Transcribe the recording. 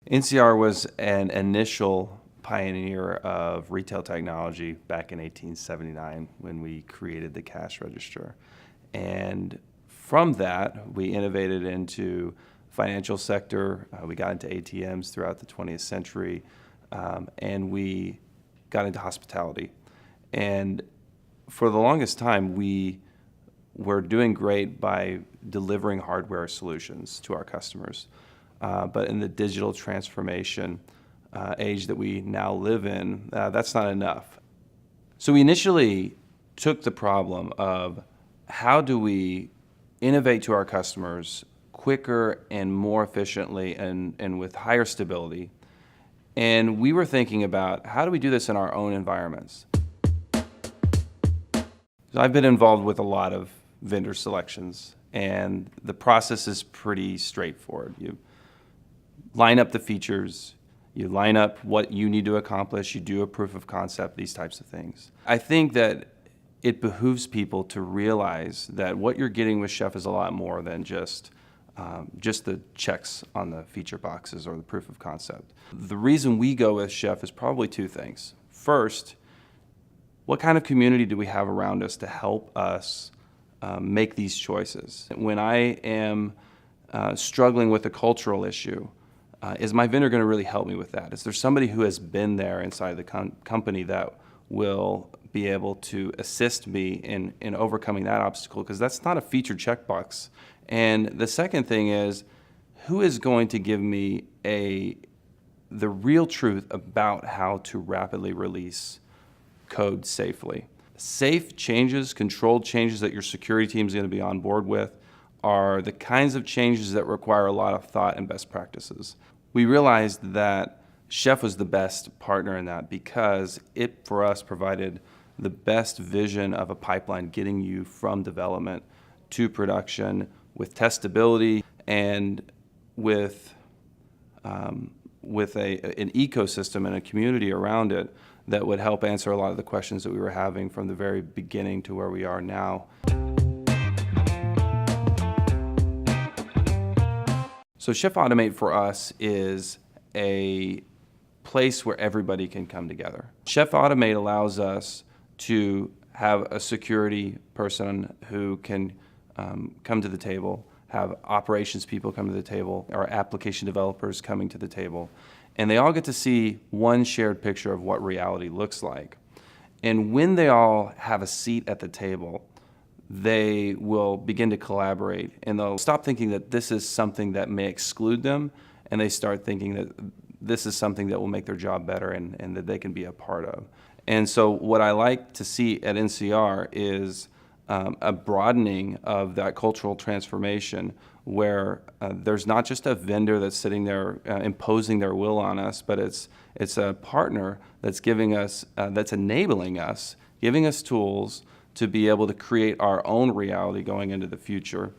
NCR was an initial pioneer of retail technology back in 1879 when we created the cash register. And from that, we innovated into financial sector. We got into ATMs throughout the 20th century, and we got into hospitality. And for the longest time, we were doing great by delivering hardware solutions to our customers. But in the digital transformation age that we now live in, that's not enough. So we initially took the problem of how do we innovate to our customers quicker and more efficiently and with higher stability. And we were thinking about how do we do this in our own environments. So I've been involved with a lot of vendor selections, and the process is pretty straightforward. You line up the features, you line up what you need to accomplish, you do a proof of concept, these types of things. I think that it behooves people to realize that what you're getting with Chef is a lot more than just the checks on the feature boxes or the proof of concept. The reason we go with Chef is probably two things. First, what kind of community do we have around us to help us make these choices? When I am struggling with a cultural issue, is my vendor going to really help me with that? Is there somebody who has been there inside the company that will be able to assist me in overcoming that obstacle? Because that's not a feature checkbox. And the second thing is, who is going to give me the real truth about how to rapidly release code safely? Safe changes, controlled changes that your security team is going to be on board with are the kinds of changes that require a lot of thought and best practices. We realized that Chef was the best partner in that because it, for us, provided the best vision of a pipeline getting you from development to production with testability and with an ecosystem and a community around it that would help answer a lot of the questions that we were having from the very beginning to where we are now. So Chef Automate for us is a place where everybody can come together. Chef Automate allows us to have a security person who can come to the table, have operations people come to the table, our application developers coming to the table, and they all get to see one shared picture of what reality looks like. And when they all have a seat at the table, they will begin to collaborate, and they'll stop thinking that this is something that may exclude them, and they start thinking that this is something that will make their job better and that they can be a part of. And so what I like to see at NCR is a broadening of that cultural transformation where there's not just a vendor that's sitting there imposing their will on us, but it's a partner that's giving us, that's enabling us, giving us tools to be able to create our own reality going into the future.